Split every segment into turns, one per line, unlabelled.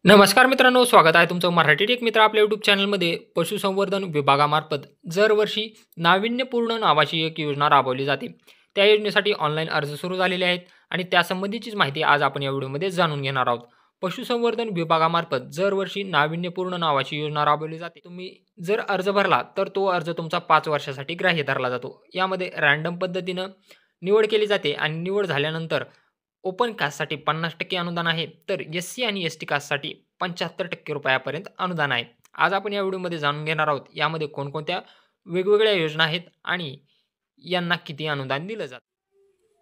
नमस्कार मित्रांनो, स्वागत आहे तुमचं मराठी टेक मित्र आपल्या यूट्यूब चॅनलमध्ये. पशुसंवर्धन विभागामार्फत दरवर्षी नाविन्यपूर्ण नावाची एक योजना राबवली जाते. त्या योजनेसाठी ऑनलाईन अर्ज सुरू झालेले आहेत आणि त्यासंबंधीचीच माहिती आज आपण या व्हिडिओमध्ये जाणून घेणार आहोत. पशुसंवर्धन विभागामार्फत दरवर्षी नाविन्यपूर्ण नावाची योजना राबवली जाते. तुम्ही जर अर्ज भरला तर तो अर्ज तुमचा 5 वर्षासाठी ग्राह्य धरला जातो. यामध्ये रँडम पद्धतीनं निवड केली जाते आणि निवड झाल्यानंतर ओपन कास्टसाठी 50% अनुदान आहे, तर एस-सी आणि एस-टी कास्टसाठी ₹75,000 अनुदान आहे. आज आपण या व्हिडिओमध्ये जाणून घेणार आहोत, यामध्ये कोणकोणत्या वेगवेगळ्या योजना आहेत आणि यांना किती अनुदान दिलं जातं.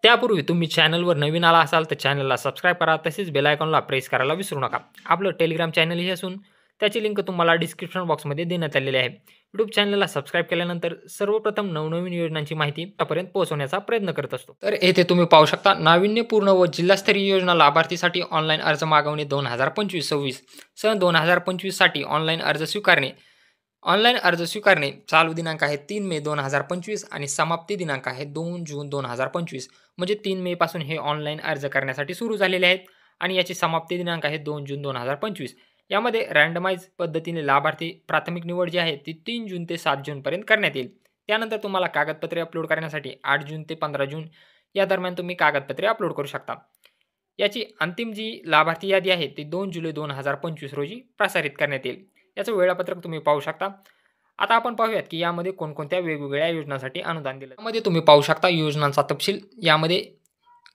त्यापूर्वी तुम्ही चॅनलवर नवीन आला असाल तर चॅनलला सबस्क्राईब करा, तसेच बेल आयकॉनला प्रेस करायला विसरू नका. आपलं टेलिग्राम चॅनलही असून त्याची लिंक तुम्हाला डिस्क्रिप्शन बॉक्समध्ये देण्यात आलेली आहे. यूट्यूब चॅनलला सबस्क्राईब केल्यानंतर सर्वप्रथम नवनवीन योजनांची माहिती आतापर्यंत पोहोचवण्याचा प्रयत्न करत असतो. तर येथे तुम्ही पाहू शकता, नाविन्यपूर्ण व जिल्हास्तरीय योजना लाभार्थीसाठी ऑनलाईन अर्ज मागवणे 2025-26 सन 2025 साठी ऑनलाईन अर्ज स्वीकारणे. ऑनलाईन अर्ज स्वीकारणे चालू दिनांक आहे 3 मे 2025 आणि समाप्ती दिनांक आहे 2 जून 2025. म्हणजे 3 मे पासून हे ऑनलाईन अर्ज करण्यासाठी सुरू झालेले आहेत आणि याची समाप्ती दिनांक आहे 2 जून 2025. यामध्ये रँडमाइज पद्धतीने लाभार्थी प्राथमिक निवड जी आहे ती 3 जून ते 7 जूनपर्यंत करण्यात येईल. त्यानंतर तुम्हाला कागदपत्रे अपलोड करण्यासाठी 8 जून ते 15 जून या दरम्यान तुम्ही कागदपत्रे अपलोड करू शकता. याची अंतिम जी लाभार्थी यादी आहे ती 2 जुलै 2025 रोजी प्रसारित करण्यात येईल. याचं वेळापत्रक तुम्ही पाहू शकता. आता आपण पाहूयात की यामध्ये कोणकोणत्या वेगवेगळ्या योजनांसाठी अनुदान दिलं. यामध्ये तुम्ही पाहू शकता योजनांचा तपशील. यामध्ये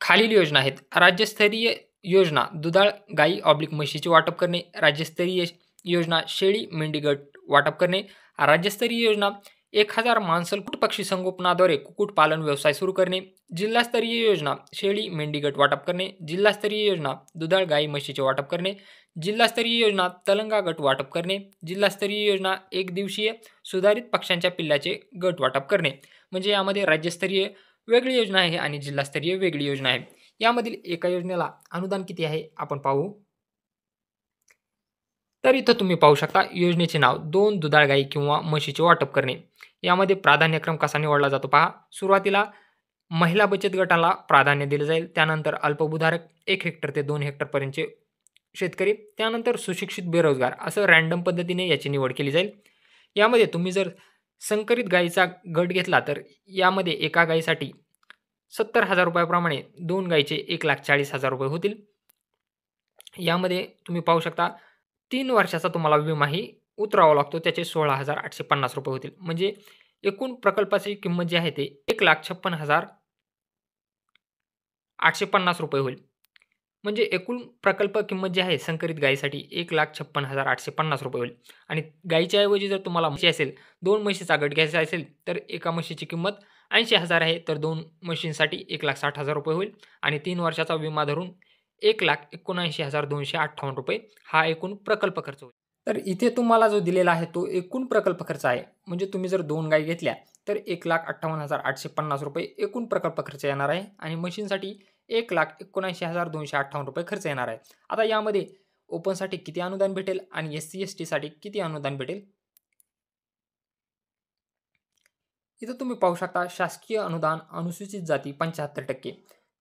खालील योजना आहेत. राज्यस्तरीय योजना दुधाळ गाई म्हशीचे वाटप करणे. राज्यस्तरीय योजना शेळी मेंढी गट वाटप करणे. राज्यस्तरीय योजना 1000 मांसल पक्षी संगोपनाद्वारे कुक्कुटपालन व्यवसाय सुरू करणे. जिल्हास्तरीय योजना शेळी मेंढी गट वाटप करणे. जिल्हास्तरीय योजना दुधाळ गाई म्हशीचे वाटप करणे. जिल्हास्तरीय योजना तलंगा गट वाटप करणे. जिल्हास्तरीय योजना एक दिवसीय सुधारित पक्ष्यांच्या पिल्लाचे गट वाटप करणे. म्हणजे यामध्ये राज्यस्तरीय वेगळी योजना आहे आणि जिल्हास्तरीय वेगळी योजना आहे. यामधील एका योजनेला अनुदान किती आहे आपण पाहू. तर इथं तुम्ही पाहू शकता योजनेचे नाव 2 दुधाळ गाई किंवा म्हशीचे वाटप करणे. यामध्ये प्राधान्यक्रम कसा निवडला जातो पहा. सुरुवातीला महिला बचत गटाला प्राधान्य दिले जाईल. त्यानंतर अल्पभूधारक 1 हेक्टर ते 2 हेक्टरपर्यंतचे शेतकरी, त्यानंतर सुशिक्षित बेरोजगार, असं रँडम पद्धतीने याची निवड केली जाईल. यामध्ये तुम्ही जर संकरित गायीचा गट घेतला तर यामध्ये एका गायीसाठी ₹70,000 प्रमाणे 2 गायीचे ₹1,40,000 होतील. यामध्ये तुम्ही पाहू शकता 3 वर्षाचा तुम्हाला विमाही उतरावा लागतो. त्याचे ₹16,850 होतील. म्हणजे एकूण प्रकल्पाची किंमत जी आहे ते ₹1,56,850 होईल. म्हणजे एकूण प्रकल्प किंमत जी आहे संकरित गायीसाठी ₹1,56,850 होईल. आणि गायीच्या ऐवजी जर तुम्हाला म्हशी असेल, 2 म्हशीचा गट घ्यायचा असेल तर एका म्हशीची किंमत 80,000 आहे, तर 2 म्हशींसाठी ₹1,60,000 होईल आणि 3 वर्षाचा विमा धरून ₹1,79,258 हा एकूण प्रकल्प खर्च होईल. तर इथे तुम्हाला जो दिलेला आहे तो एकूण प्रकल्प खर्च आहे. म्हणजे तुम्ही जर 2 गायी घेतल्या तर ₹1,58,850 एकूण प्रकल्प खर्च येणार आहे आणि म्हशींसाठी ₹1,79,258 खर्च येणार आहे. आता यामध्ये ओपनसाठी किती अनुदान भेटेल आणि एस-सी एस-टीसाठी किती अनुदान भेटेल. इथं तुम्ही पाहू शकता शासकीय अनुदान अनुसूचित जाती 75%.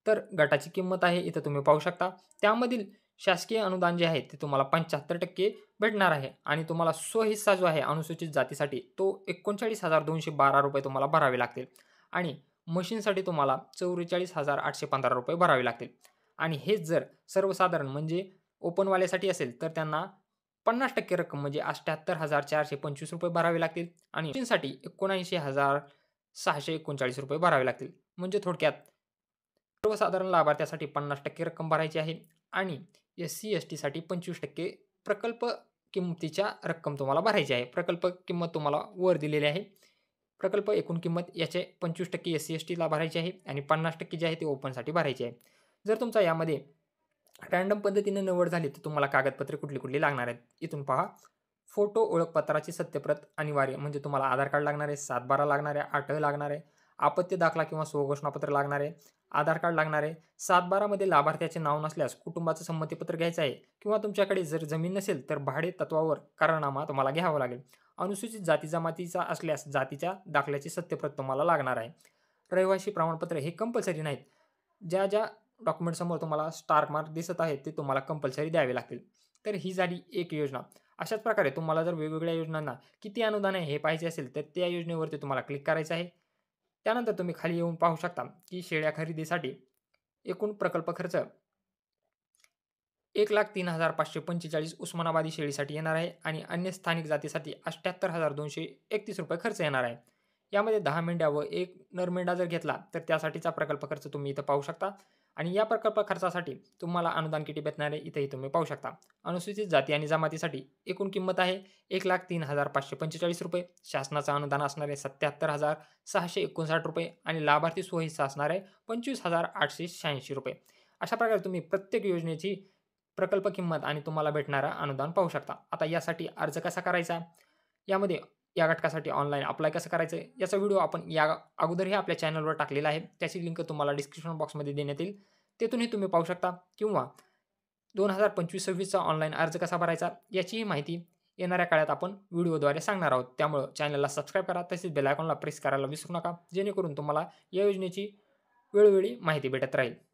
तर गटाची किंमत आहे इथं तुम्ही पाहू शकता. त्यामधील शासकीय अनुदान जे आहे ते तुम्हाला 75% भेटणार आहे आणि तुम्हाला स्वहिस्सा जो आहे अनुसूचित जातीसाठी तो ₹39,212 तुम्हाला भरावे लागतील आणि मशीनसाठी तुम्हाला ₹44,815 भरावे लागतील. आणि हेच जर सर्वसाधारण म्हणजे ओपनवाल्यासाठी असेल तर त्यांना 50% रक्कम म्हणजे ₹78,425 भरावे लागतील आणि मशीनसाठी ₹79,639 भरावे लागतील. म्हणजे थोडक्यात सर्वसाधारण लाभार्थ्यासाठी 50% रक्कम भरायची आहे आणि एस-सी एस-टीसाठी 25% प्रकल्प किमतीच्या रक्कम तुम्हाला भरायची आहे. प्रकल्प किंमत तुम्हाला वर दिलेली आहे. प्रकल्प एकूण किंमत याचे 25% एस-सी एस-टीला भरायची आहे आणि 50% जे आहे ते ओपनसाठी भरायची आहे. जर तुमचा यामध्ये रँडम पद्धतीने निवड झाली तर तुम्हाला कागदपत्रे कुठली लागणार आहेत. इथून पहा. फोटो ओळखपत्राची सत्यप्रत अनिवार्य, म्हणजे तुम्हाला आधार कार्ड लागणार आहे, 7/12 लागणार आहे, 8 लागणार आहे, आपत्ती दाखला किंवा स्वघोषणापत्र लागणार आहे, आधार कार्ड लागणार आहे. 7/12 मध्ये लाभार्थ्याचे नाव नसल्यास कुटुंबाचं संमतीपत्र घ्यायचं आहे किंवा तुमच्याकडे जर जमीन नसेल तर भाडे तत्वावर करारनामा तुम्हाला घ्यावा लागेल. अनुसूचित जाती जमातीचा असल्यास जातीच्या दाखल्याची सत्यप्रत तुम्हाला लागणार आहे. रहिवासी प्रमाणपत्र हे कंपल्सरी नाहीत. ज्या डॉक्युमेंटसमोर तुम्हाला स्टार मार्क दिसत आहे ते तुम्हाला कंपल्सरी द्यावे लागतील. तर ही झाली एक योजना. अशाच प्रकारे तुम्हाला जर वेगवेगळ्या योजनांना किती अनुदान आहे हे पाहायचे असेल, तर त्या योजनेवरती तुम्हाला क्लिक करायचं आहे. त्यानंतर तुम्ही खाली येऊन पाहू शकता, की शेळ्या खरेदीसाठी एकूण प्रकल्प खर्च 1,03,545 उस्मानाबादी शेळीसाठी येणार आहे आणि अन्य स्थानिक जातीसाठी ₹78,231 खर्च येणार आहे. यामध्ये 10 मेंढ्या व 1 नर मेंढा जर घेतला, तर त्यासाठीचा प्रकल्प खर्च तुम्ही इथं पाहू शकता आणि या प्रकल्प खर्चासाठी तुम्हाला अनुदान किती भेटणार आहे, इथेही तुम्ही पाहू शकता. अनुसूचित जाती आणि जमातीसाठी एकूण किंमत आहे ₹1,03,545. शासनाचं अनुदान असणार आहे ₹77,659 आणि लाभार्थी स्वहिस्सा असणार आहे ₹25,886. अशा प्रकारे तुम्ही प्रत्येक योजनेची प्रकल्प किंमत आणि तुम्हाला भेटणारं अनुदान पाहू शकता. आता यासाठी अर्ज कसा करायचा? यामध्ये या घटकासाठी ऑनलाईन अप्लाय कसं करायचं? याचा व्हिडिओ आपण या अगोदरही आपल्या चॅनलवर टाकलेला आहे. त्याची लिंक तुम्हाला डिस्क्रिप्शन बॉक्समध्ये देण्यात येईल. तेथूनही तुम्ही पाहू शकता किंवा 2025-26चा ऑनलाईन अर्ज कसा भरायचा याचीही माहिती येणाऱ्या काळात आपण व्हिडिओद्वारे सांगणार आहोत. त्यामुळं चॅनलला सबस्क्राईब करा, तसेच बेल आयकॉनला प्रेस करायला विसरू नका, जेणेकरून तुम्हाला या योजनेची वेळोवेळी माहिती भेटत राहील.